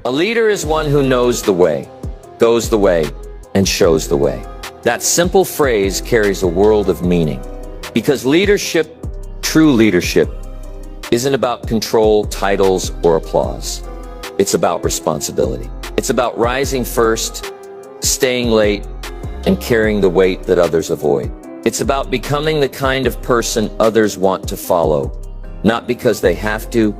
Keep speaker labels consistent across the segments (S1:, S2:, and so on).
S1: A leader is one who knows the way, goes the way, and shows the way. That simple phrase carries a world of meaning. Because leadership, true leadership, isn't about control, titles, or applause. It's about responsibility. It's about rising first, staying late, and carrying the weight that others avoid. It's about becoming the kind of person others want to follow, not because they have to,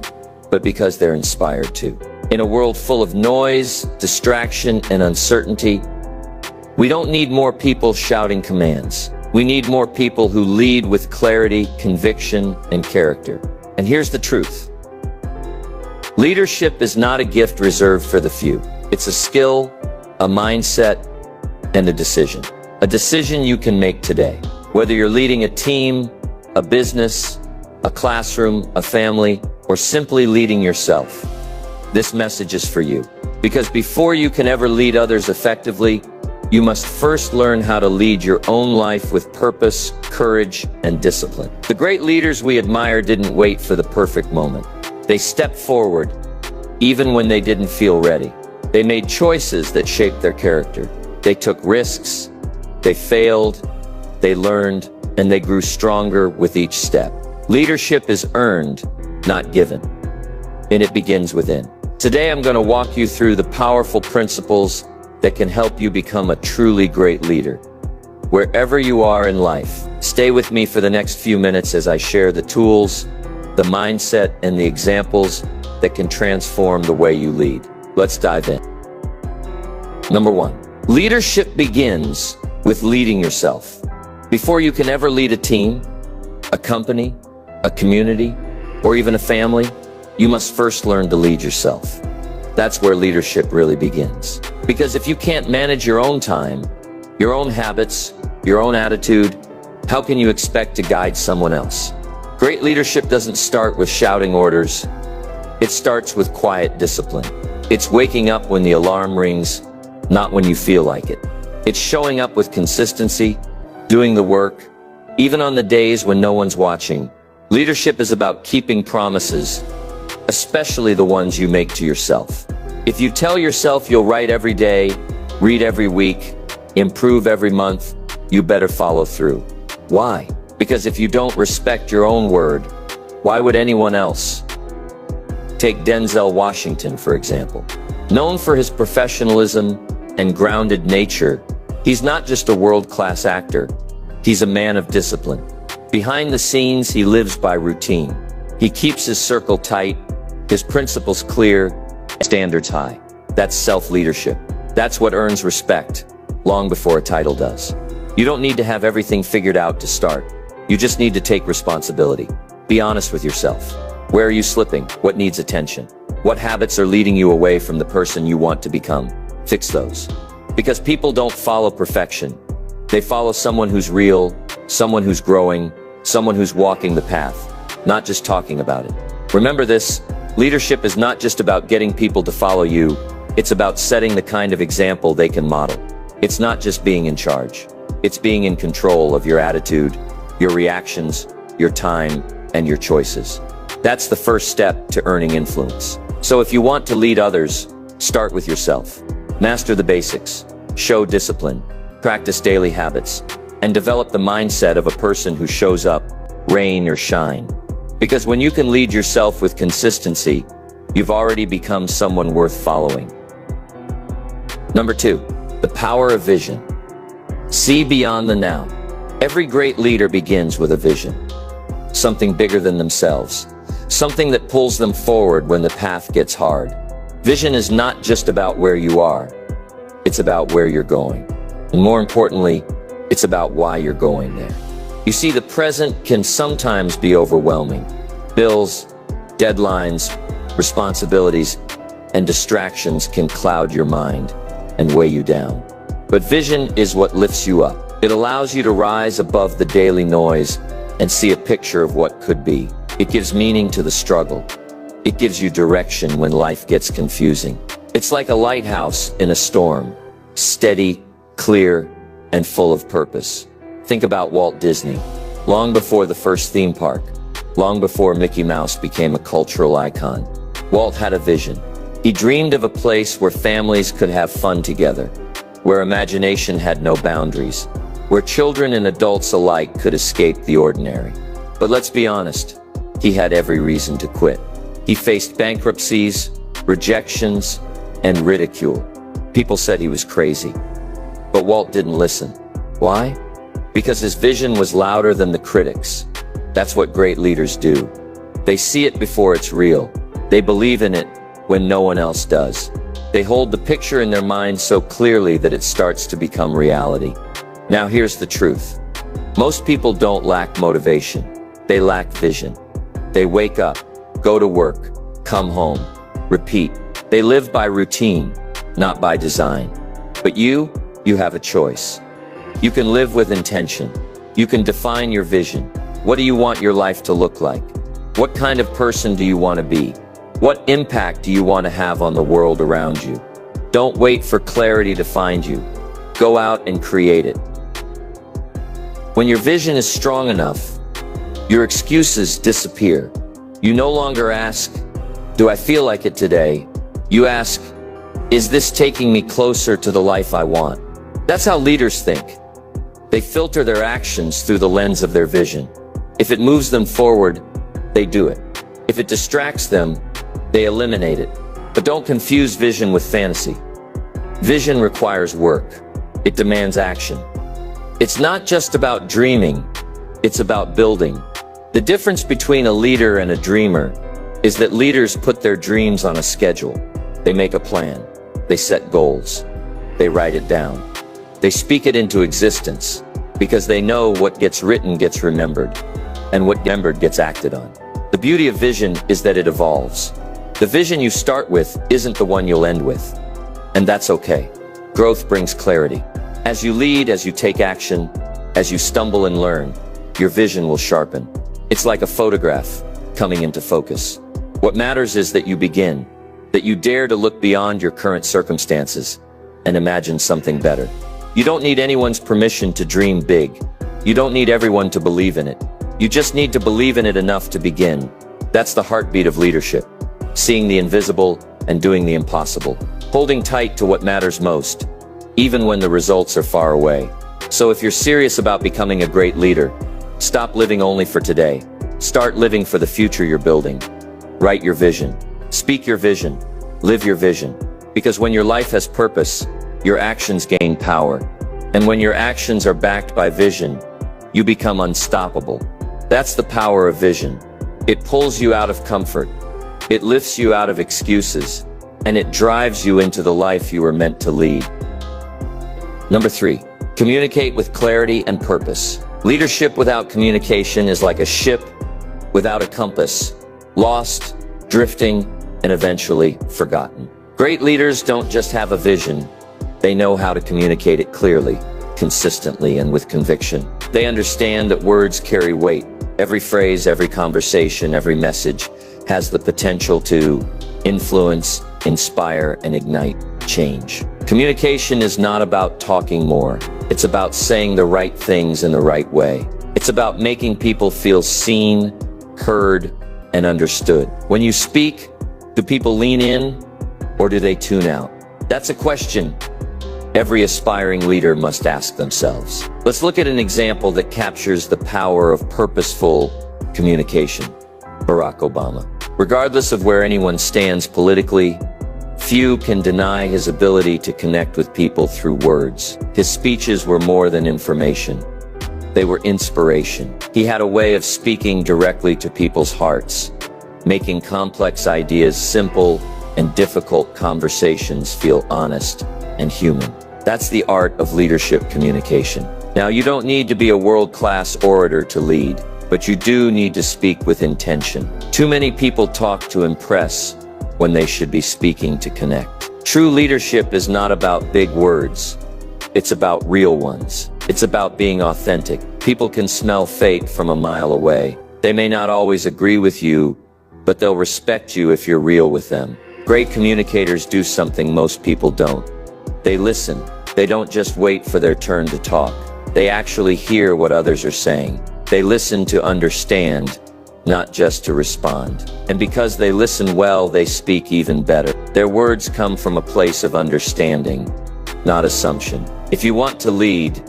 S1: but because they're inspired to. In a world full of noise, distraction, and uncertainty, we don't need more people shouting commands. We need more people who lead with clarity, conviction, and character. And here's the truth. Leadership is not a gift reserved for the few. It's a skill, a mindset, and a decision. A decision you can make today. Whether you're leading a team, a business, a classroom, a family, or simply leading yourself, this message is for you. Because before you can ever lead others effectively, you must first learn how to lead your own life with purpose, courage, and discipline. The great leaders we admire didn't wait for the perfect moment. They stepped forward, even when they didn't feel ready. They made choices that shaped their character. They took risks, they failed, they learned, and they grew stronger with each step. Leadership is earned, not given, and it begins within. Today I'm going to walk you through the powerful principles that can help you become a truly great leader. Wherever you are in life, stay with me for the next few minutes as I share the tools, the mindset, and the examples that can transform the way you lead. Let's dive in. Number 1, leadership begins with leading yourself. Before you can ever lead a team, a company, a community, or even a family, you must first learn to lead yourself. That's where leadership really begins. Because if you can't manage your own time, your own habits, your own attitude, how can you expect to guide someone else? Great leadership doesn't start with shouting orders. It starts with quiet discipline. It's waking up when the alarm rings, not when you feel like it. It's showing up with consistency, doing the work, even on the days when no one's watching. Leadership is about keeping promises, especially the ones you make to yourself. If you tell yourself you'll write every day, read every week, improve every month, you better follow through. Why? Because if you don't respect your own word, why would anyone else? Take Denzel Washington, for example. Known for his professionalism and grounded nature, he's not just a world-class actor, he's a man of discipline. Behind the scenes, he lives by routine. He keeps his circle tight, his principles clear, standards high. That's self-leadership. That's what earns respect, long before a title does. You don't need to have everything figured out to start. You just need to take responsibility. Be honest with yourself. Where are you slipping? What needs attention? What habits are leading you away from the person you want to become? Fix those. Because people don't follow perfection. They follow someone who's real, someone who's growing, someone who's walking the path, not just talking about it. Remember this, leadership is not just about getting people to follow you, it's about setting the kind of example they can model. It's not just being in charge. It's being in control of your attitude, your reactions, your time, and your choices. That's the first step to earning influence. So if you want to lead others, start with yourself. Master the basics, show discipline, practice daily habits, and develop the mindset of a person who shows up, rain or shine. Because when you can lead yourself with consistency, you've already become someone worth following. Number 2, the power of vision. See beyond the now. Every great leader begins with a vision. Something bigger than themselves. Something that pulls them forward when the path gets hard. Vision is not just about where you are. It's about where you're going. And more importantly, it's about why you're going there. You see, the present can sometimes be overwhelming. Bills, deadlines, responsibilities, and distractions can cloud your mind and weigh you down. But vision is what lifts you up. It allows you to rise above the daily noise and see a picture of what could be. It gives meaning to the struggle. It gives you direction when life gets confusing. It's like a lighthouse in a storm, steady, clear, and full of purpose. Think about Walt Disney. Long before the first theme park, long before Mickey Mouse became a cultural icon, Walt had a vision. He dreamed of a place where families could have fun together, where imagination had no boundaries, where children and adults alike could escape the ordinary. But let's be honest, he had every reason to quit. He faced bankruptcies, rejections, and ridicule. People said he was crazy. But Walt didn't listen. Why? Because his vision was louder than the critics. That's what great leaders do. They see it before it's real. They believe in it when no one else does. They hold the picture in their mind so clearly that it starts to become reality. Now here's the truth. Most people don't lack motivation. They lack vision. They wake up, go to work, come home, repeat. They live by routine, not by design. But you have a choice. You can live with intention. You can define your vision. What do you want your life to look like? What kind of person do you want to be? What impact do you want to have on the world around you? Don't wait for clarity to find you. Go out and create it. When your vision is strong enough, your excuses disappear. You no longer ask, do I feel like it today? You ask, is this taking me closer to the life I want? That's how leaders think. They filter their actions through the lens of their vision. If it moves them forward, they do it. If it distracts them, they eliminate it. But don't confuse vision with fantasy. Vision requires work. It demands action. It's not just about dreaming, it's about building. The difference between a leader and a dreamer is that leaders put their dreams on a schedule. They make a plan. They set goals. They write it down. They speak it into existence because they know what gets written gets remembered, and what remembered gets acted on. The beauty of vision is that it evolves. The vision you start with isn't the one you'll end with, and that's okay. Growth brings clarity. As you lead, as you take action, as you stumble and learn, your vision will sharpen. It's like a photograph coming into focus. What matters is that you begin, that you dare to look beyond your current circumstances and imagine something better. You don't need anyone's permission to dream big. You don't need everyone to believe in it. You just need to believe in it enough to begin. That's the heartbeat of leadership. Seeing the invisible and doing the impossible. Holding tight to what matters most, even when the results are far away. So if you're serious about becoming a great leader, stop living only for today. Start living for the future you're building. Write your vision. Speak your vision. Live your vision. Because when your life has purpose, your actions gain power. And when your actions are backed by vision, you become unstoppable. That's the power of vision. It pulls you out of comfort. It lifts you out of excuses. And it drives you into the life you were meant to lead. Number 3, communicate with clarity and purpose. Leadership without communication is like a ship without a compass, lost, drifting, and eventually forgotten. Great leaders don't just have a vision. They know how to communicate it clearly, consistently, and with conviction. They understand that words carry weight. Every phrase, every conversation, every message has the potential to influence, inspire, and ignite change. Communication is not about talking more. It's about saying the right things in the right way. It's about making people feel seen, heard, and understood. When you speak, do people lean in or do they tune out? That's a question every aspiring leader must ask themselves. Let's look at an example that captures the power of purposeful communication. Barack Obama. Regardless of where anyone stands politically, few can deny his ability to connect with people through words. His speeches were more than information. They were inspiration. He had a way of speaking directly to people's hearts, making complex ideas simple and difficult conversations feel honest and human. That's the art of leadership communication. Now, you don't need to be a world-class orator to lead, but you do need to speak with intention. Too many people talk to impress when they should be speaking to connect. True leadership is not about big words. It's about real ones. It's about being authentic. People can smell fake from a mile away. They may not always agree with you, but they'll respect you if you're real with them. Great communicators do something most people don't. They listen. They don't just wait for their turn to talk. They actually hear what others are saying. They listen to understand, not just to respond. And because they listen well, they speak even better. Their words come from a place of understanding, not assumption. If you want to lead,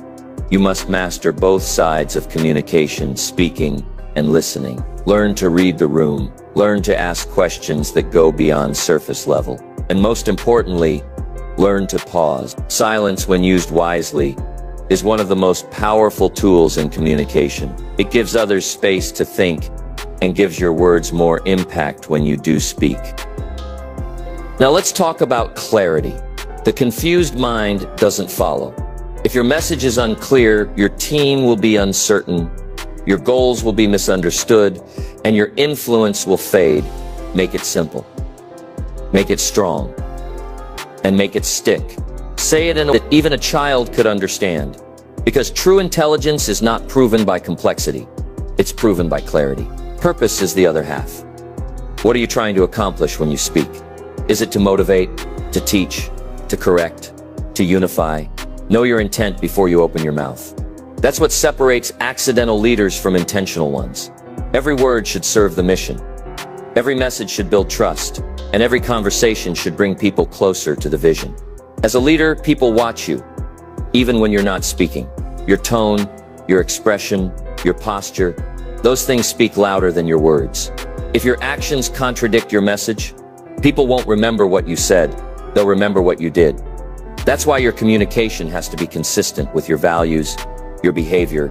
S1: you must master both sides of communication, speaking and listening. Learn to read the room. Learn to ask questions that go beyond surface level. And most importantly, learn to pause. Silence, when used wisely, is one of the most powerful tools in communication. It gives others space to think and gives your words more impact when you do speak. Now let's talk about clarity. The confused mind doesn't follow. If your message is unclear, your team will be uncertain, your goals will be misunderstood, and your influence will fade. Make it simple. Make it strong. And make it stick. Say it in a way that even a child could understand. Because true intelligence is not proven by complexity. It's proven by clarity. Purpose is the other half. What are you trying to accomplish when you speak? Is it to motivate, to teach, to correct, to unify? Know your intent before you open your mouth. That's what separates accidental leaders from intentional ones. Every word should serve the mission. Every message should build trust, and every conversation should bring people closer to the vision. As a leader, people watch you, even when you're not speaking. Your tone, your expression, your posture, those things speak louder than your words. If your actions contradict your message, people won't remember what you said, they'll remember what you did. That's why your communication has to be consistent with your values, your behavior,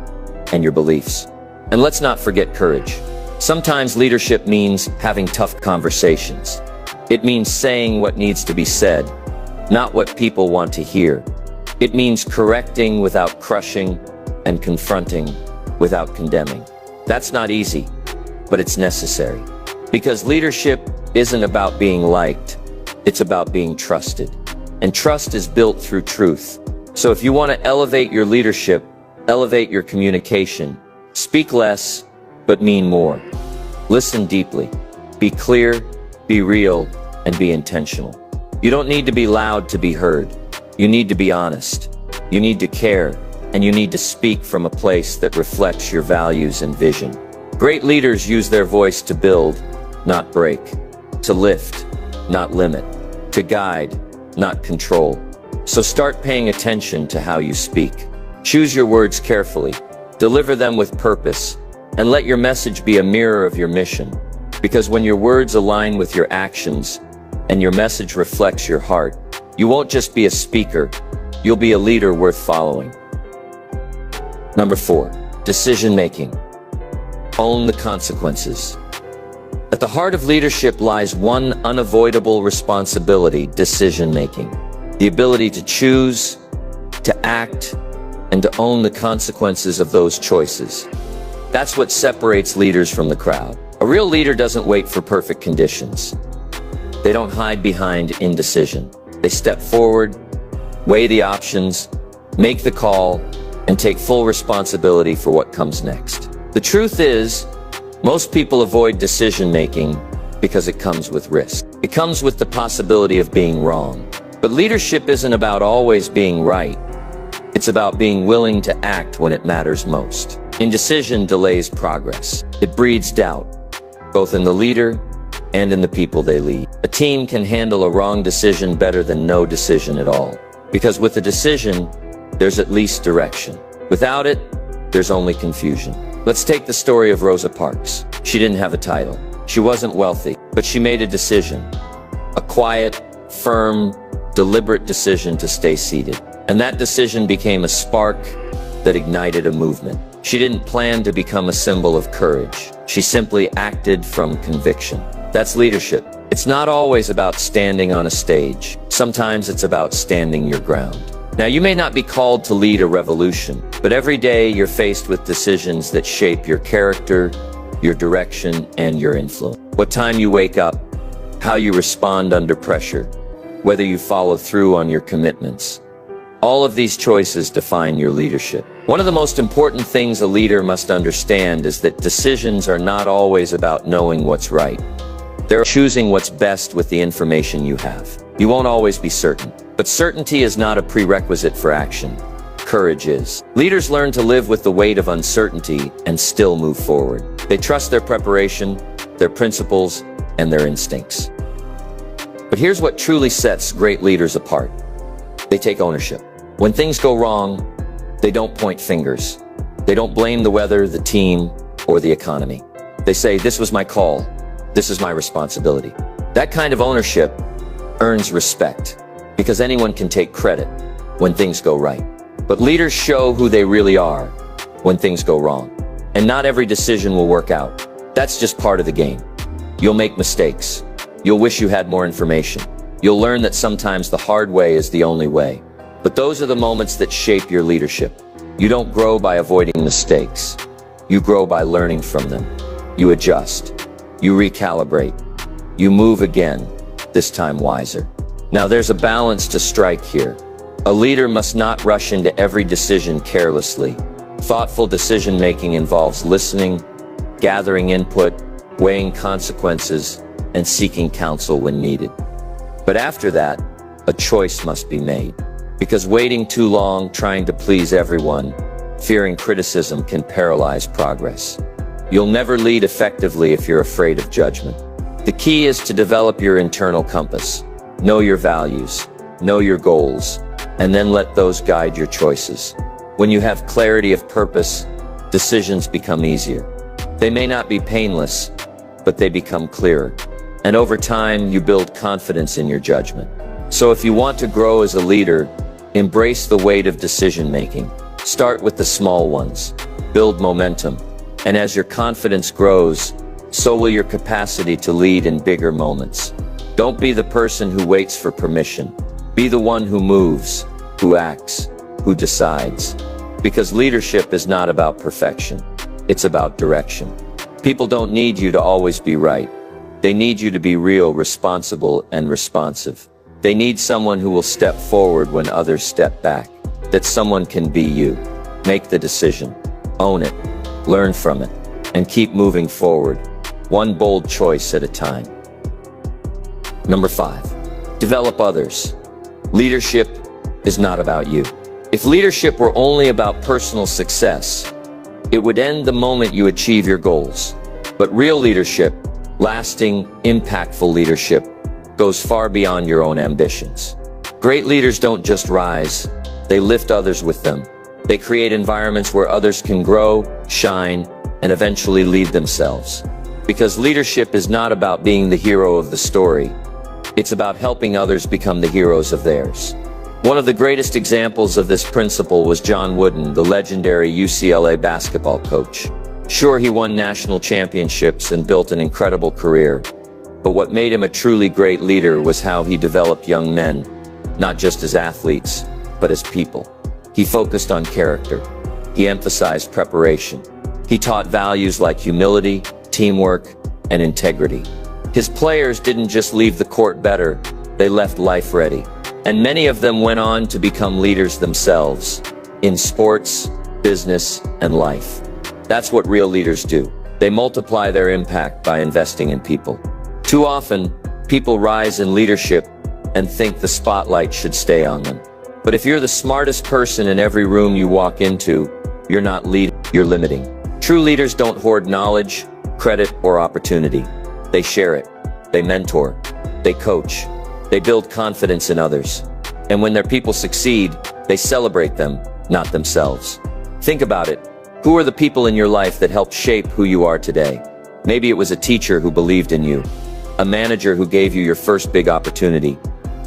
S1: and your beliefs. And let's not forget courage. Sometimes leadership means having tough conversations. It means saying what needs to be said, not what people want to hear. It means correcting without crushing and confronting without condemning. That's not easy, but it's necessary. Because leadership isn't about being liked, it's about being trusted. And trust is built through truth. So if you want to elevate your leadership, elevate your communication, speak less, but mean more. Listen deeply. Be clear, be real, and be intentional. You don't need to be loud to be heard. You need to be honest. You need to care, and you need to speak from a place that reflects your values and vision. Great leaders use their voice to build, not break, to lift, not limit, to guide, not control. So start paying attention to how you speak. Choose your words carefully, deliver them with purpose, and let your message be a mirror of your mission. Because when your words align with your actions and your message reflects your heart, you won't just be a speaker, you'll be a leader worth following. Number 4, decision-making. Own the consequences. At the heart of leadership lies one unavoidable responsibility: decision-making. The ability to choose, to act, and to own the consequences of those choices. That's what separates leaders from the crowd. A real leader doesn't wait for perfect conditions. They don't hide behind indecision. They step forward, weigh the options, make the call, and take full responsibility for what comes next. The truth is, most people avoid decision-making because it comes with risk. It comes with the possibility of being wrong. But leadership isn't about always being right. It's about being willing to act when it matters most. Indecision delays progress. It breeds doubt, both in the leader and in the people they lead. A team can handle a wrong decision better than no decision at all. Because with a decision, there's at least direction. Without it, there's only confusion. Let's take the story of Rosa Parks. She didn't have a title. She wasn't wealthy, but she made a decision. A quiet, firm, deliberate decision to stay seated. And that decision became a spark that ignited a movement. She didn't plan to become a symbol of courage. She simply acted from conviction. That's leadership. It's not always about standing on a stage. Sometimes it's about standing your ground. Now, you may not be called to lead a revolution, but every day you're faced with decisions that shape your character, your direction, and your influence. What time you wake up, how you respond under pressure, whether you follow through on your commitments. All of these choices define your leadership. One of the most important things a leader must understand is that decisions are not always about knowing what's right. They're choosing what's best with the information you have. You won't always be certain, but certainty is not a prerequisite for action. Courage is. Leaders learn to live with the weight of uncertainty and still move forward. They trust their preparation, their principles, and their instincts. But here's what truly sets great leaders apart. They take ownership. When things go wrong, they don't point fingers. They don't blame the weather, the team, or the economy. They say, this was my call. This is my responsibility. That kind of ownership earns respect because anyone can take credit when things go right. But leaders show who they really are when things go wrong. And not every decision will work out. That's just part of the game. You'll make mistakes. You'll wish you had more information. You'll learn that sometimes the hard way is the only way. But those are the moments that shape your leadership. You don't grow by avoiding mistakes. You grow by learning from them. You adjust. You recalibrate. You move again, this time wiser. Now there's a balance to strike here. A leader must not rush into every decision carelessly. Thoughtful decision-making involves listening, gathering input, weighing consequences, and seeking counsel when needed. But after that, a choice must be made. Because waiting too long, trying to please everyone, fearing criticism can paralyze progress. You'll never lead effectively if you're afraid of judgment. The key is to develop your internal compass. Know your values, know your goals, and then let those guide your choices. When you have clarity of purpose, decisions become easier. They may not be painless, but they become clearer. And over time, you build confidence in your judgment. So if you want to grow as a leader, embrace the weight of decision-making. Start with the small ones. Build momentum. And as your confidence grows, so will your capacity to lead in bigger moments. Don't be the person who waits for permission. Be the one who moves, who acts, who decides. Because leadership is not about perfection. It's about direction. People don't need you to always be right. They need you to be real, responsible, and responsive. They need someone who will step forward when others step back. That someone can be you. Make the decision. Own it. Learn from it. And keep moving forward. One bold choice at a time. Number 5. Develop others. Leadership is not about you. If leadership were only about personal success, it would end the moment you achieve your goals. But real leadership, lasting, impactful leadership, goes far beyond your own ambitions. Great leaders don't just rise, they lift others with them. They create environments where others can grow, shine, and eventually lead themselves. Because leadership is not about being the hero of the story. It's about helping others become the heroes of theirs. One of the greatest examples of this principle was John Wooden, the legendary UCLA basketball coach. Sure, he won national championships and built an incredible career. But what made him a truly great leader was how he developed young men, not just as athletes, but as people. He focused on character. He emphasized preparation. He taught values like humility, teamwork, and integrity. His players didn't just leave the court better, they left life ready. And many of them went on to become leaders themselves, in sports, business, and life. That's what real leaders do. They multiply their impact by investing in people. Too often, people rise in leadership and think the spotlight should stay on them. But if you're the smartest person in every room you walk into, you're not leading, you're limiting. True leaders don't hoard knowledge, credit, or opportunity. They share it. They mentor. They coach. They build confidence in others. And when their people succeed, they celebrate them, not themselves. Think about it. Who are the people in your life that helped shape who you are today? Maybe it was a teacher who believed in you, a manager who gave you your first big opportunity,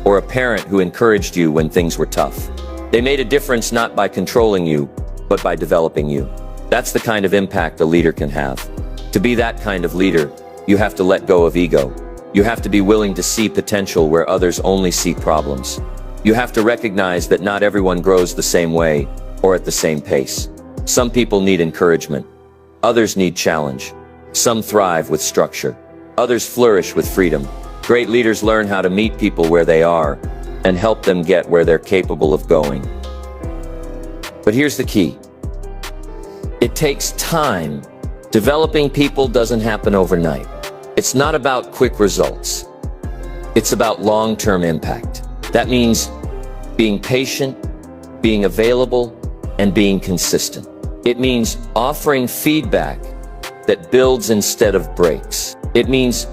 S1: or a parent who encouraged you when things were tough. They made a difference not by controlling you, but by developing you. That's the kind of impact a leader can have. To be that kind of leader, you have to let go of ego. You have to be willing to see potential where others only see problems. You have to recognize that not everyone grows the same way or at the same pace. Some people need encouragement. Others need challenge. Some thrive with structure. Others flourish with freedom. Great leaders learn how to meet people where they are and help them get where they're capable of going. But here's the key. It takes time. Developing people doesn't happen overnight. It's not about quick results. It's about long-term impact. That means being patient, being available, and being consistent. It means offering feedback, that builds instead of breaks. It means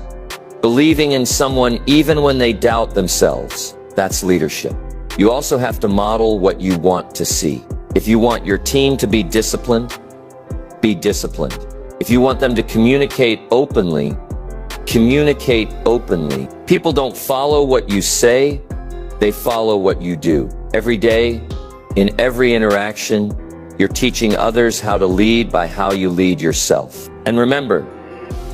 S1: believing in someone even when they doubt themselves. That's leadership. You also have to model what you want to see. If you want your team to be disciplined, be disciplined. If you want them to communicate openly, communicate openly. People don't follow what you say, they follow what you do. Every day, in every interaction, you're teaching others how to lead by how you lead yourself. And remember,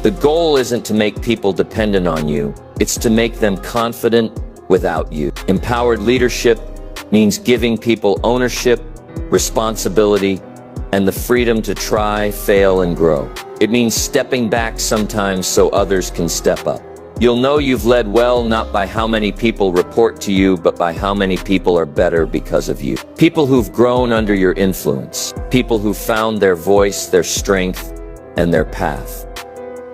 S1: the goal isn't to make people dependent on you, it's to make them confident without you. Empowered leadership means giving people ownership, responsibility, and the freedom to try, fail, and grow. It means stepping back sometimes so others can step up. You'll know you've led well not by how many people report to you, but by how many people are better because of you. People who've grown under your influence. People who found their voice, their strength, and their path.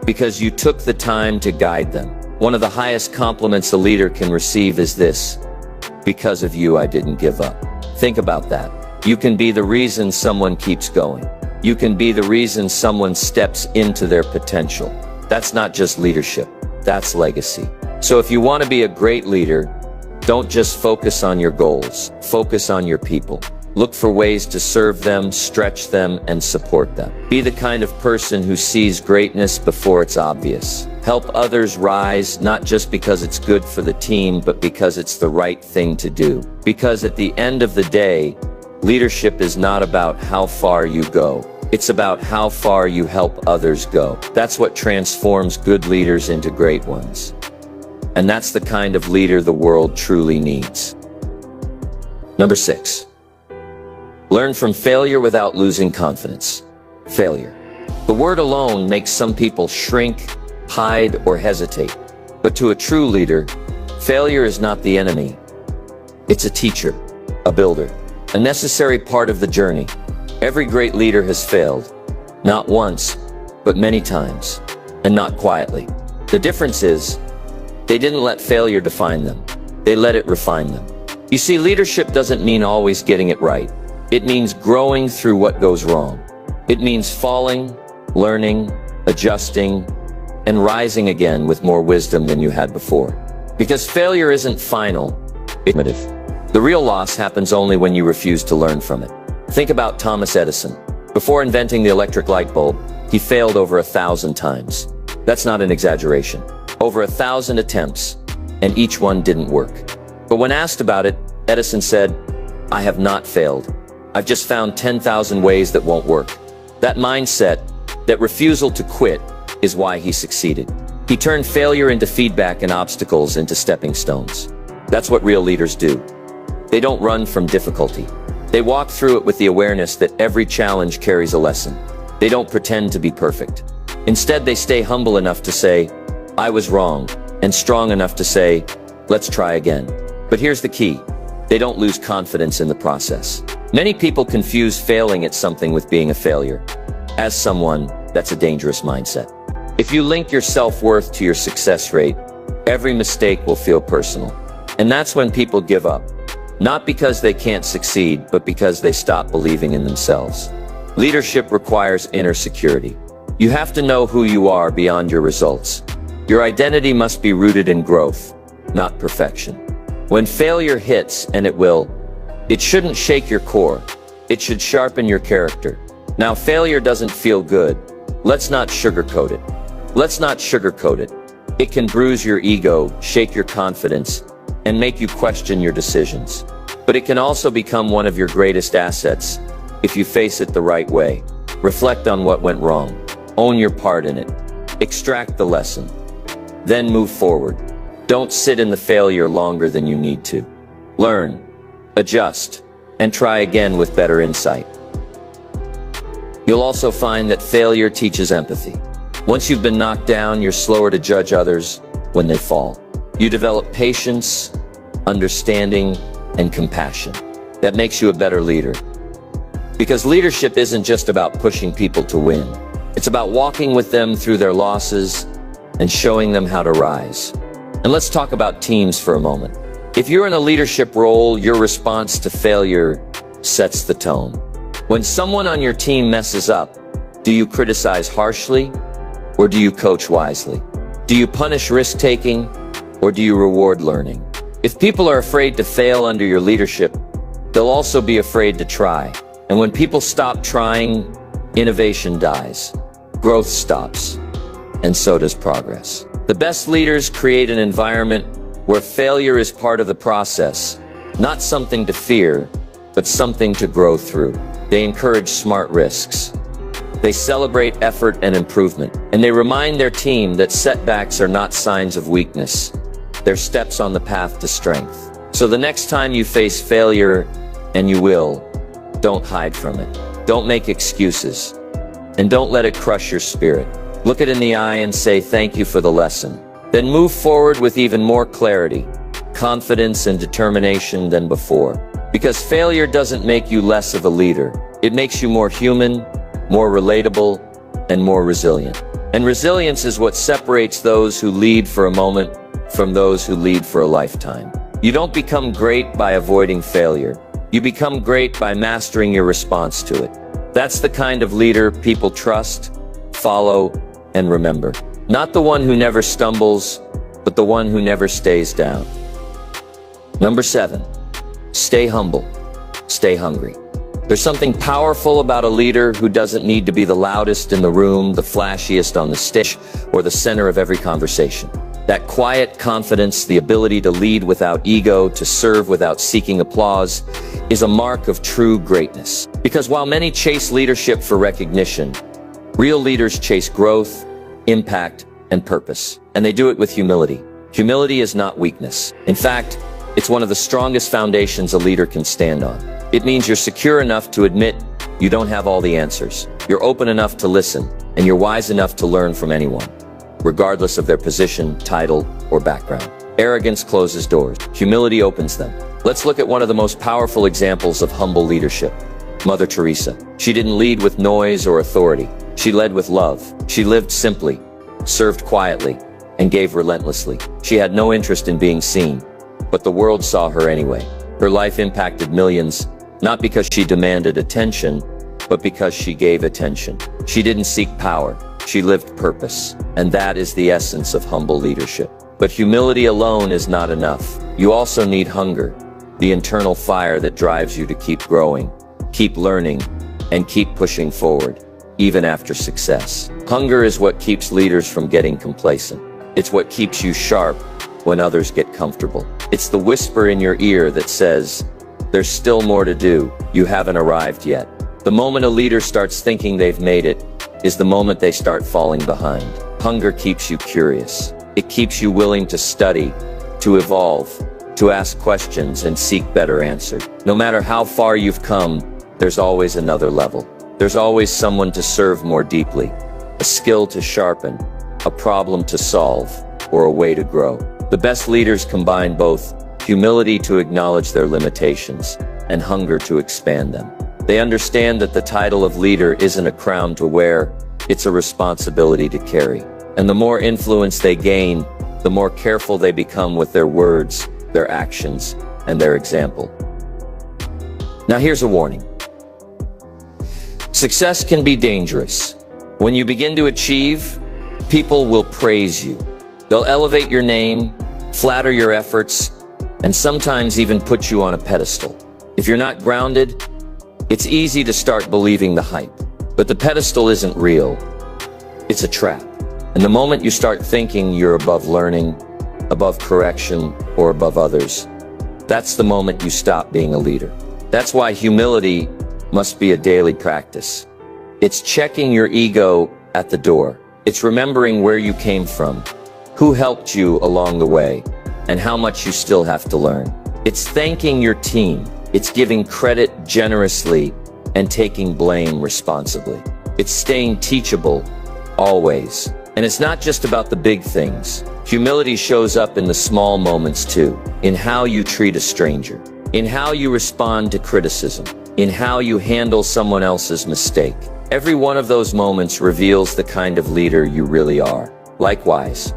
S1: Because you took the time to guide them. One of the highest compliments a leader can receive is this: because of you, I didn't give up. Think about that. You can be the reason someone keeps going. You can be the reason someone steps into their potential. That's not just leadership, that's legacy. So if you want to be a great leader, don't just focus on your goals, focus on your people. Look for ways to serve them, stretch them, and support them. Be the kind of person who sees greatness before it's obvious. Help others rise, not just because it's good for the team, but because it's the right thing to do. Because at the end of the day, leadership is not about how far you go. It's about how far you help others go. That's what transforms good leaders into great ones. And that's the kind of leader the world truly needs. Number 6. Learn from failure without losing confidence. Failure. The word alone makes some people shrink, hide, or hesitate. But to a true leader, failure is not the enemy. It's a teacher, a builder, a necessary part of the journey. Every great leader has failed, not once, but many times, and not quietly. The difference is, they didn't let failure define them. They let it refine them. You see, leadership doesn't mean always getting it right. It means growing through what goes wrong. It means falling, learning, adjusting, and rising again with more wisdom than you had before. Because failure isn't final, it's formative. The real loss happens only when you refuse to learn from it. Think about Thomas Edison. Before inventing the electric light bulb, he failed over 1,000 times. That's not an exaggeration. Over 1,000 attempts, and each one didn't work. But when asked about it, Edison said, "I have not failed. I've just found 10,000 ways that won't work." That mindset, that refusal to quit, is why he succeeded. He turned failure into feedback and obstacles into stepping stones. That's what real leaders do. They don't run from difficulty. They walk through it with the awareness that every challenge carries a lesson. They don't pretend to be perfect. Instead, they stay humble enough to say, "I was wrong," and strong enough to say, "Let's try again." But here's the key. They don't lose confidence in the process. Many people confuse failing at something with being a failure. As someone, that's a dangerous mindset. If you link your self-worth to your success rate, every mistake will feel personal. And that's when people give up. Not because they can't succeed, but because they stop believing in themselves. Leadership requires inner security. You have to know who you are beyond your results. Your identity must be rooted in growth, not perfection. When failure hits, and it will, it shouldn't shake your core. It should sharpen your character. Now, failure doesn't feel good. Let's not sugarcoat it. Let's not sugarcoat it. It can bruise your ego, shake your confidence, and make you question your decisions. But it can also become one of your greatest assets if you face it the right way. Reflect on what went wrong. Own your part in it. Extract the lesson. Then move forward. Don't sit in the failure longer than you need to. Learn, adjust, and try again with better insight. You'll also find that failure teaches empathy. Once you've been knocked down, you're slower to judge others when they fall. You develop patience, understanding, and compassion. That makes you a better leader. Because leadership isn't just about pushing people to win. It's about walking with them through their losses and showing them how to rise. And let's talk about teams for a moment. If you're in a leadership role, your response to failure sets the tone. When someone on your team messes up, Do you criticize harshly, or do you coach wisely? Do you punish risk-taking, or do you reward learning? If people are afraid to fail under your leadership, they'll also be afraid to try. And when people stop trying, innovation dies, growth stops, and so does progress. The best leaders create an environment where failure is part of the process, not something to fear, but something to grow through. They encourage smart risks. They celebrate effort and improvement, and they remind their team that setbacks are not signs of weakness. They're steps on the path to strength. So the next time you face failure, and you will, don't hide from it. Don't make excuses, and don't let it crush your spirit. Look it in the eye and say thank you for the lesson. Then move forward with even more clarity, confidence, and determination than before. Because failure doesn't make you less of a leader. It makes you more human, more relatable, and more resilient. And resilience is what separates those who lead for a moment from those who lead for a lifetime. You don't become great by avoiding failure. You become great by mastering your response to it. That's the kind of leader people trust, follow, and remember. Not the one who never stumbles, but the one who never stays down. Number 7, stay humble, stay hungry. There's something powerful about a leader who doesn't need to be the loudest in the room, the flashiest on the stage, or the center of every conversation. That quiet confidence, the ability to lead without ego, to serve without seeking applause, is a mark of true greatness. Because while many chase leadership for recognition, real leaders chase growth, impact, and purpose. And they do it with humility. Humility is not weakness. In fact, it's one of the strongest foundations a leader can stand on. It means you're secure enough to admit you don't have all the answers. You're open enough to listen, and you're wise enough to learn from anyone, regardless of their position, title, or background. Arrogance closes doors. Humility opens them. Let's look at one of the most powerful examples of humble leadership, Mother Teresa. She didn't lead with noise or authority. She led with love. She lived simply, served quietly, and gave relentlessly. She had no interest in being seen, but the world saw her anyway. Her life impacted millions, not because she demanded attention, but because she gave attention. She didn't seek power. She lived purpose. And that is the essence of humble leadership. But humility alone is not enough. You also need hunger, the internal fire that drives you to keep growing, keep learning, and keep pushing forward, even after success. Hunger is what keeps leaders from getting complacent. It's what keeps you sharp when others get comfortable. It's the whisper in your ear that says, there's still more to do. You haven't arrived yet. The moment a leader starts thinking they've made it is the moment they start falling behind. Hunger keeps you curious. It keeps you willing to study, to evolve, to ask questions and seek better answers. No matter how far you've come, there's always another level. There's always someone to serve more deeply, a skill to sharpen, a problem to solve, or a way to grow. The best leaders combine both humility to acknowledge their limitations and hunger to expand them. They understand that the title of leader isn't a crown to wear, it's a responsibility to carry. And the more influence they gain, the more careful they become with their words, their actions, and their example. Now here's a warning. Success can be dangerous. When you begin to achieve, people will praise you. They'll elevate your name, flatter your efforts, and sometimes even put you on a pedestal. If you're not grounded, it's easy to start believing the hype. But the pedestal isn't real. It's a trap. And the moment you start thinking you're above learning, above correction, or above others, that's the moment you stop being a leader. That's why humility must be a daily practice. It's checking your ego at the door. It's remembering where you came from, who helped you along the way, and how much you still have to learn. It's thanking your team. It's giving credit generously and taking blame responsibly. It's staying teachable, always. And it's not just about the big things. Humility shows up in the small moments too, in how you treat a stranger, in how you respond to criticism, in how you handle someone else's mistake. Every one of those moments reveals the kind of leader you really are. Likewise,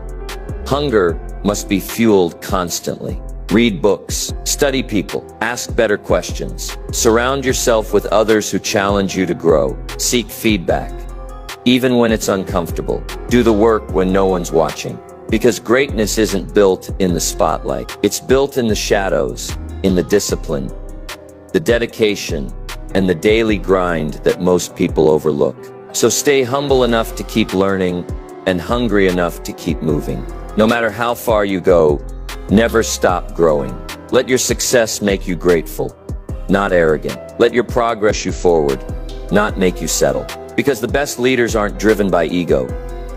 S1: hunger must be fueled constantly. Read books, study people, ask better questions. Surround yourself with others who challenge you to grow. Seek feedback, even when it's uncomfortable. Do the work when no one's watching. Because greatness isn't built in the spotlight. It's built in the shadows, in the discipline, the dedication, and the daily grind that most people overlook. So stay humble enough to keep learning and hungry enough to keep moving. No matter how far you go, never stop growing. Let your success make you grateful, not arrogant. Let your progress you forward, not make you settle. Because the best leaders aren't driven by ego.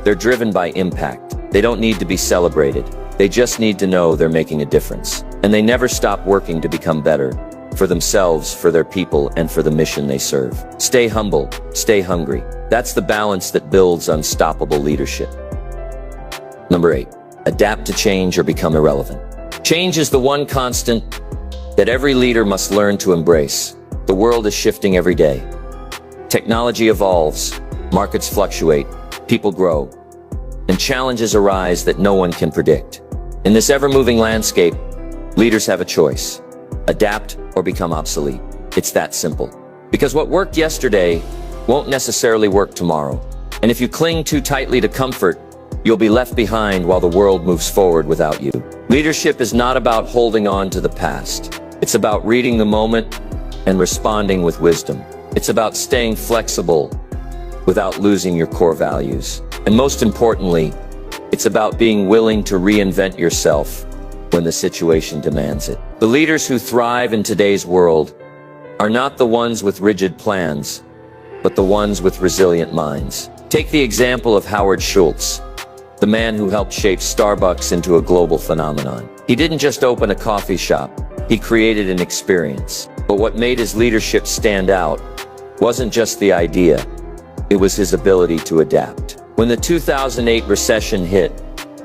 S1: They're driven by impact. They don't need to be celebrated. They just need to know they're making a difference. And they never stop working to become better, for themselves, for their people, and for the mission they serve. Stay humble, stay hungry. That's the balance that builds unstoppable leadership. Number 8, adapt to change or become irrelevant. Change is the one constant that every leader must learn to embrace. The world is shifting every day. Technology evolves, markets fluctuate, people grow, and challenges arise that no one can predict. In this ever-moving landscape, leaders have a choice: adapt or become obsolete. It's that simple. Because what worked yesterday won't necessarily work tomorrow. And if you cling too tightly to comfort, you'll be left behind while the world moves forward without you. Leadership is not about holding on to the past. It's about reading the moment and responding with wisdom. It's about staying flexible without losing your core values. And most importantly, it's about being willing to reinvent yourself when the situation demands it. The leaders who thrive in today's world are not the ones with rigid plans, but the ones with resilient minds. Take the example of Howard Schultz, the man who helped shape Starbucks into a global phenomenon. He didn't just open a coffee shop, he created an experience. But what made his leadership stand out wasn't just the idea, it was his ability to adapt. When the 2008 recession hit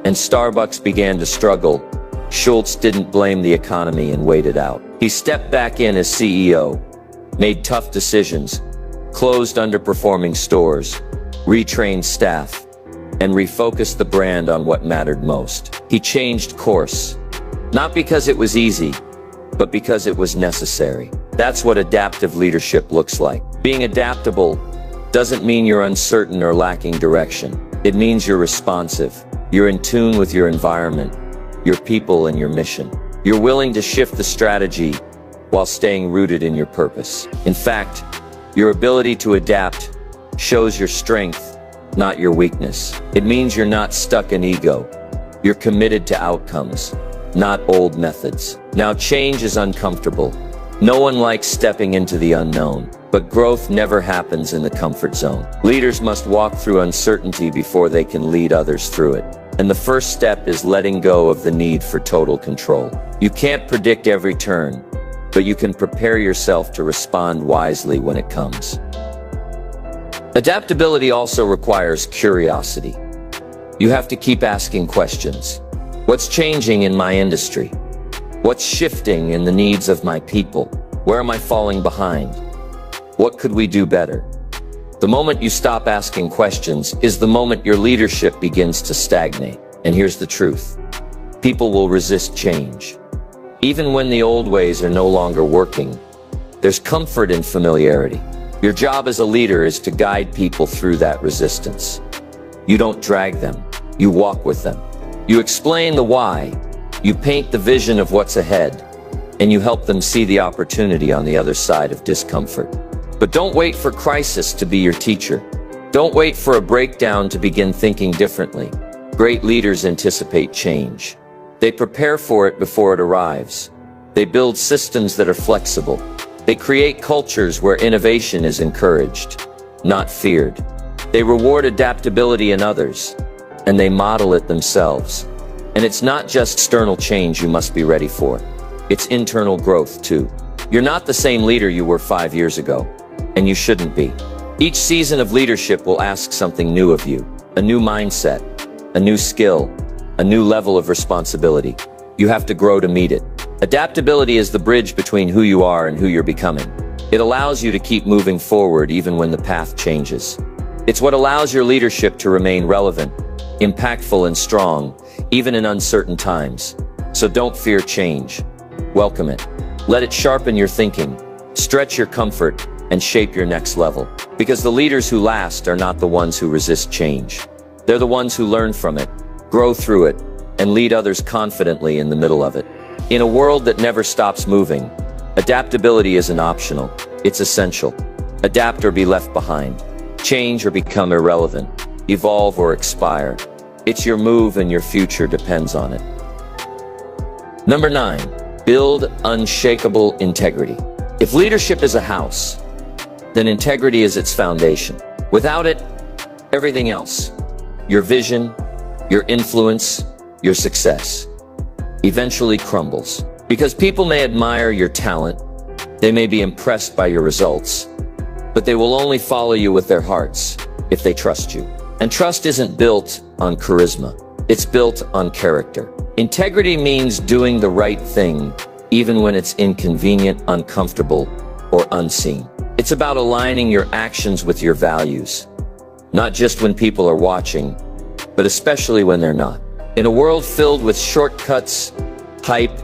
S1: and Starbucks began to struggle, Schultz didn't blame the economy and wait it out. He stepped back in as CEO, made tough decisions, closed underperforming stores, retrained staff, and refocused the brand on what mattered most. He changed course, not because it was easy, but because it was necessary. That's what adaptive leadership looks like. Being adaptable doesn't mean you're uncertain or lacking direction. It means you're responsive. You're in tune with your environment, your people, and your mission. You're willing to shift the strategy while staying rooted in your purpose. In fact, your ability to adapt shows your strength, not your weakness. It means you're not stuck in ego. You're committed to outcomes, not old methods. Now, change is uncomfortable. No one likes stepping into the unknown, but growth never happens in the comfort zone. Leaders must walk through uncertainty before they can lead others through it. And the first step is letting go of the need for total control. You can't predict every turn, but you can prepare yourself to respond wisely when it comes. Adaptability also requires curiosity. You have to keep asking questions. What's changing in my industry? What's shifting in the needs of my people? Where am I falling behind? What could we do better? The moment you stop asking questions is the moment your leadership begins to stagnate. And here's the truth: people will resist change. Even when the old ways are no longer working, there's comfort in familiarity. Your job as a leader is to guide people through that resistance. You don't drag them, you walk with them. You explain the why, you paint the vision of what's ahead, and you help them see the opportunity on the other side of discomfort. But don't wait for crisis to be your teacher. Don't wait for a breakdown to begin thinking differently. Great leaders anticipate change. They prepare for it before it arrives. They build systems that are flexible. They create cultures where innovation is encouraged, not feared. They reward adaptability in others, and they model it themselves. And it's not just external change you must be ready for. It's internal growth too. You're not the same leader you were 5 years ago, and you shouldn't be. Each season of leadership will ask something new of you, a new mindset, a new skill, a new level of responsibility. You have to grow to meet it. Adaptability is the bridge between who you are and who you're becoming. It allows you to keep moving forward even when the path changes. It's what allows your leadership to remain relevant, impactful, and strong, even in uncertain times. So don't fear change. Welcome it. Let it sharpen your thinking, stretch your comfort, and shape your next level. Because the leaders who last are not the ones who resist change. They're the ones who learn from it, grow through it, and lead others confidently in the middle of it. In a world that never stops moving, adaptability isn't optional, it's essential. Adapt or be left behind. Change or become irrelevant. Evolve or expire. It's your move and your future depends on it. Number 9, build unshakable integrity. If leadership is a house, then integrity is its foundation. Without it, everything else, your vision, your influence, your success, eventually crumbles. Because people may admire your talent, they may be impressed by your results, but they will only follow you with their hearts if they trust you. And trust isn't built on charisma, it's built on character. Integrity means doing the right thing, even when it's inconvenient, uncomfortable, or unseen. It's about aligning your actions with your values, not just when people are watching, but especially when they're not. In a world filled with shortcuts, hype,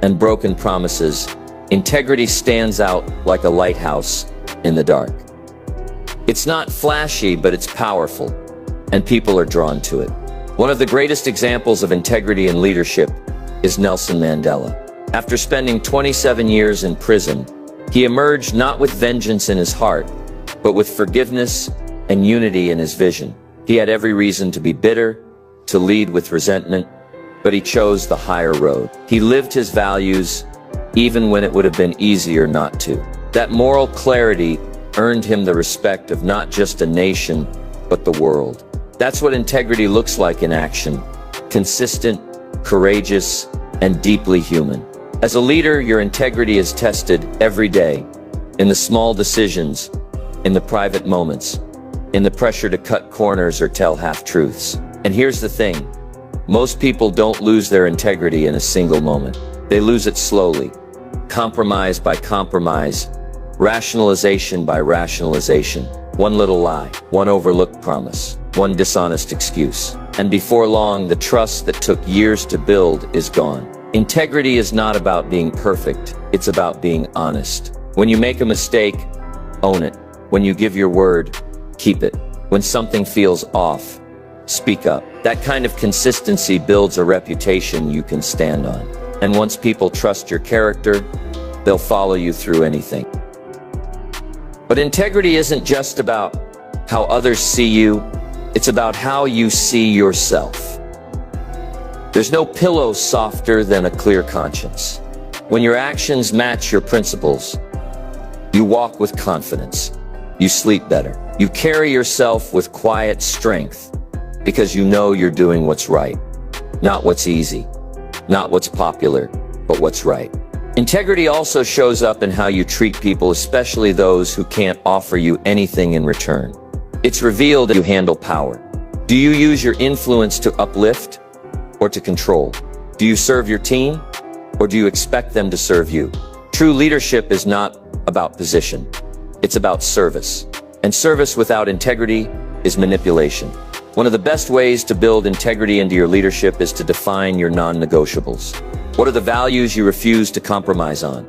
S1: and broken promises, integrity stands out like a lighthouse in the dark. It's not flashy, but it's powerful, and people are drawn to it. One of the greatest examples of integrity in leadership is Nelson Mandela. After spending 27 years in prison, he emerged not with vengeance in his heart, but with forgiveness and unity in his vision. He had every reason to be bitter, to lead with resentment, but he chose the higher road. He lived his values, even when it would have been easier not to. That moral clarity earned him the respect of not just a nation, but the world. That's what integrity looks like in action: consistent, courageous, and deeply human. As a leader, your integrity is tested every day, in the small decisions, in the private moments, in the pressure to cut corners or tell half-truths. And here's the thing, most people don't lose their integrity in a single moment. They lose it slowly, compromise by compromise, rationalization by rationalization. One little lie, one overlooked promise, one dishonest excuse. And before long, the trust that took years to build is gone. Integrity is not about being perfect, it's about being honest. When you make a mistake, own it. When you give your word, keep it. When something feels off, speak up. That kind of consistency builds a reputation you can stand on. And once people trust your character, they'll follow you through anything. But integrity isn't just about how others see you, it's about how you see yourself. There's no pillow softer than a clear conscience. When your actions match your principles, you walk with confidence, you sleep better, you carry yourself with quiet strength, because you know you're doing what's right, not what's easy, not what's popular, but what's right. Integrity also shows up in how you treat people, especially those who can't offer you anything in return. It's revealed that you handle power. Do you use your influence to uplift or to control? Do you serve your team or do you expect them to serve you? True leadership is not about position. It's about service. And service without integrity is manipulation. One of the best ways to build integrity into your leadership is to define your non-negotiables. What are the values you refuse to compromise on?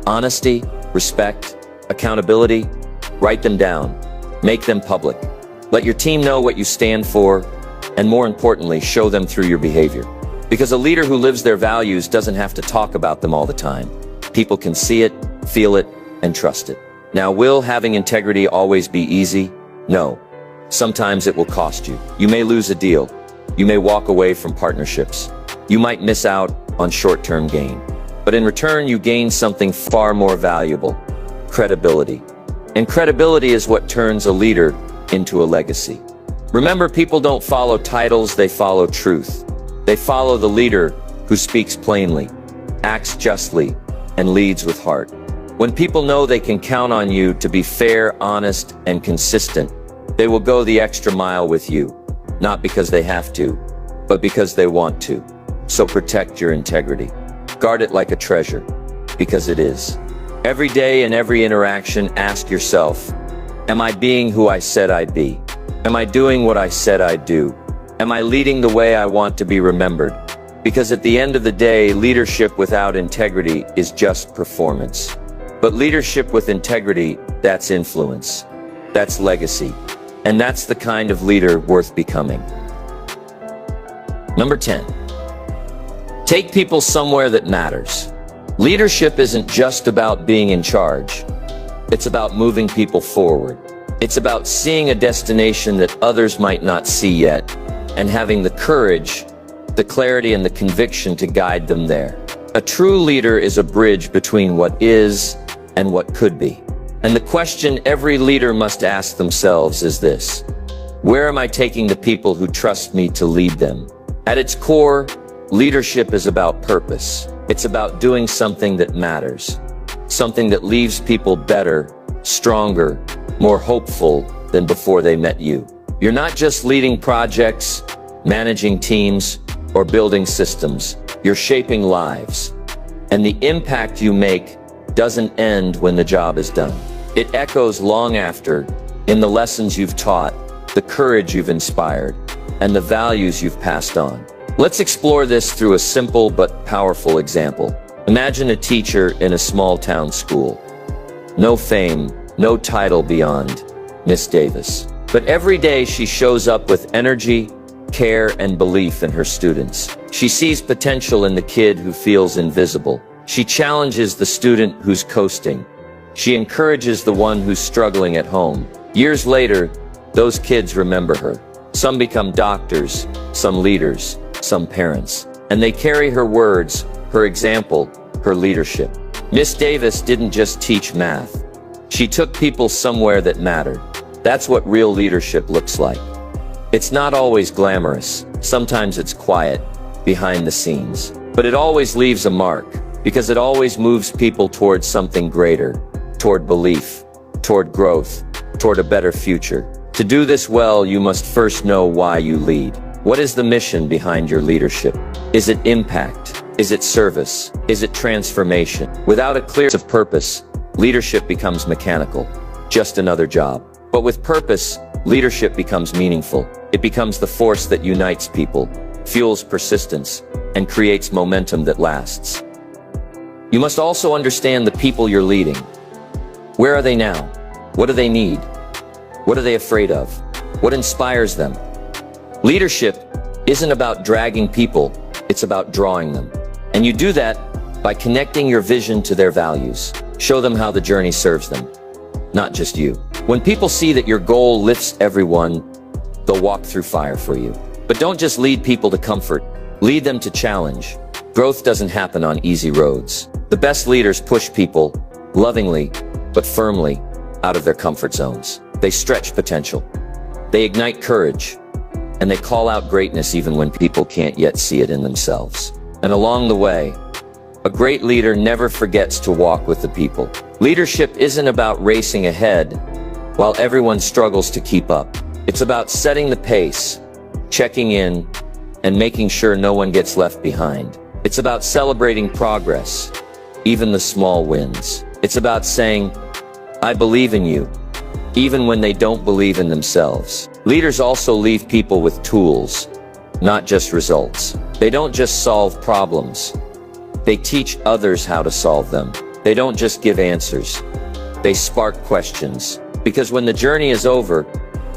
S1: Honesty, respect, accountability? Write them down. Make them public. Let your team know what you stand for, and more importantly, show them through your behavior. Because a leader who lives their values doesn't have to talk about them all the time. People can see it, feel it, and trust it. Now, will having integrity always be easy? No. Sometimes it will cost you. You may lose a deal. You may walk away from partnerships. You might miss out on short-term gain. But in return, you gain something far more valuable: credibility. And credibility is what turns a leader into a legacy. Remember, people don't follow titles, they follow truth. They follow the leader who speaks plainly, acts justly, and leads with heart. When people know they can count on you to be fair, honest, and consistent, they will go the extra mile with you, not because they have to, but because they want to. So protect your integrity. Guard it like a treasure, because it is. Every day in every interaction, ask yourself, am I being who I said I'd be? Am I doing what I said I'd do? Am I leading the way I want to be remembered? Because at the end of the day, leadership without integrity is just performance. But leadership with integrity, that's influence. That's legacy. And that's the kind of leader worth becoming. Number 10. Take people somewhere that matters. Leadership isn't just about being in charge. It's about moving people forward. It's about seeing a destination that others might not see yet, and having the courage, the clarity, and the conviction to guide them there. A true leader is a bridge between what is and what could be. And the question every leader must ask themselves is this: where am I taking the people who trust me to lead them? At its core, leadership is about purpose. It's about doing something that matters, something that leaves people better, stronger, more hopeful than before they met you. You're not just leading projects, managing teams, or building systems. You're shaping lives. And the impact you make doesn't end when the job is done. It echoes long after, in the lessons you've taught, the courage you've inspired, and the values you've passed on. Let's explore this through a simple but powerful example. Imagine a teacher in a small town school. No fame, no title beyond Miss Davis. But every day she shows up with energy, care, and belief in her students. She sees potential in the kid who feels invisible. She challenges the student who's coasting. She encourages the one who's struggling at home. Years later, those kids remember her. Some become doctors, some leaders, some parents. And they carry her words, her example, her leadership. Miss Davis didn't just teach math. She took people somewhere that mattered. That's what real leadership looks like. It's not always glamorous. Sometimes it's quiet, behind the scenes. But it always leaves a mark, because it always moves people towards something greater, toward belief, toward growth, toward a better future. To do this well, you must first know why you lead. What is the mission behind your leadership? Is it impact? Is it service? Is it transformation? Without a clear sense of purpose, leadership becomes mechanical, just another job. But with purpose, leadership becomes meaningful. It becomes the force that unites people, fuels persistence, and creates momentum that lasts. You must also understand the people you're leading. Where are they now? What do they need? What are they afraid of? What inspires them? Leadership isn't about dragging people, it's about drawing them. And you do that by connecting your vision to their values. Show them how the journey serves them, not just you. When people see that your goal lifts everyone, they'll walk through fire for you. But don't just lead people to comfort, lead them to challenge. Growth doesn't happen on easy roads. The best leaders push people, lovingly but firmly, out of their comfort zones. They stretch potential. They ignite courage. And they call out greatness even when people can't yet see it in themselves. And along the way, a great leader never forgets to walk with the people. Leadership isn't about racing ahead while everyone struggles to keep up. It's about setting the pace, checking in, and making sure no one gets left behind. It's about celebrating progress, even the small wins. It's about saying, I believe in you, even when they don't believe in themselves. Leaders also leave people with tools, not just results. They don't just solve problems. They teach others how to solve them. They don't just give answers. They spark questions. Because when the journey is over,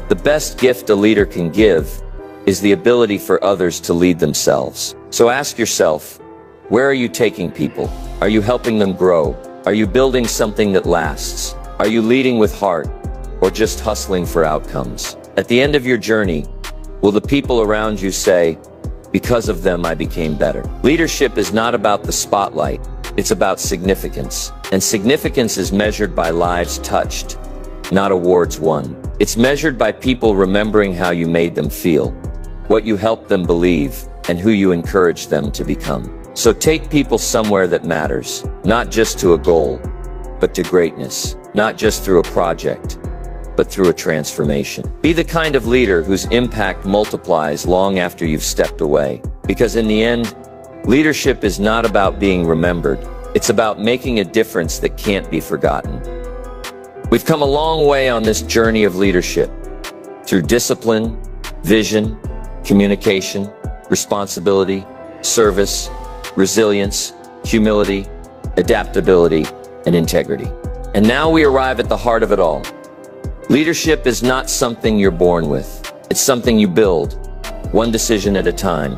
S1: the best gift a leader can give is the ability for others to lead themselves. So ask yourself, where are you taking people? Are you helping them grow? Are you building something that lasts? Are you leading with heart, or just hustling for outcomes? At the end of your journey, will the people around you say, because of them I became better? Leadership is not about the spotlight, it's about significance. And significance is measured by lives touched, not awards won. It's measured by people remembering how you made them feel, what you helped them believe, and who you encouraged them to become. So take people somewhere that matters, not just to a goal, but to greatness. Not just through a project, but through a transformation. Be the kind of leader whose impact multiplies long after you've stepped away. Because in the end, leadership is not about being remembered. It's about making a difference that can't be forgotten. We've come a long way on this journey of leadership. Through discipline, vision, communication, responsibility, service, resilience, humility, adaptability, and integrity. And now we arrive at the heart of it all. Leadership is not something you're born with. It's something you build, one decision at a time,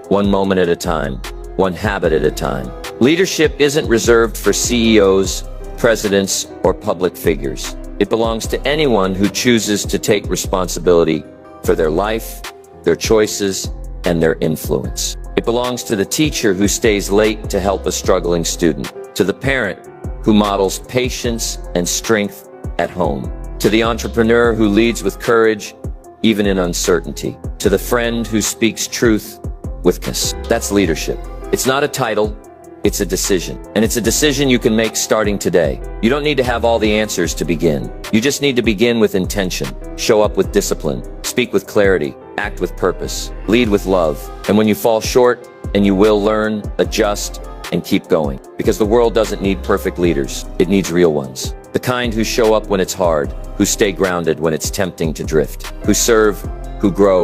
S1: one moment at a time, one habit at a time. Leadership isn't reserved for CEOs, presidents, or public figures. It belongs to anyone who chooses to take responsibility for their life, their choices, and their influence. It belongs to the teacher who stays late to help a struggling student, to the parent who models patience and strength at home, to the entrepreneur who leads with courage, even in uncertainty, to the friend who speaks truth with kindness. That's leadership. It's not a title, it's a decision. And it's a decision you can make starting today. You don't need to have all the answers to begin. You just need to begin with intention, show up with discipline, speak with clarity, act with purpose, lead with love. And when you fall short, and you will learn, adjust, and keep going. Because the world doesn't need perfect leaders, it needs real ones. The kind who show up when it's hard, who stay grounded when it's tempting to drift, who serve, who grow,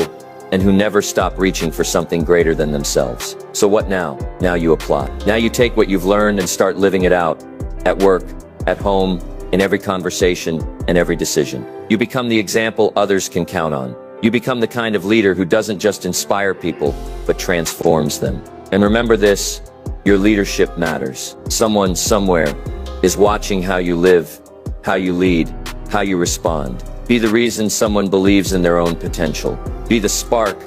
S1: and who never stop reaching for something greater than themselves. So what now? Now you apply. Now you take what you've learned and start living it out, at work, at home, in every conversation, and every decision. You become the example others can count on. You become the kind of leader who doesn't just inspire people, but transforms them. And remember this, your leadership matters. Someone somewhere is watching how you live, how you lead, how you respond. Be the reason someone believes in their own potential. Be the spark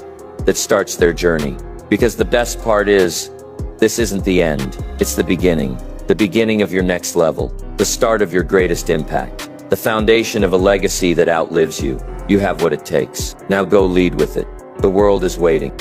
S1: that starts their journey. Because the best part is, this isn't the end. It's the beginning of your next level, the start of your greatest impact, the foundation of a legacy that outlives you. You have what it takes. Now go lead with it. The world is waiting.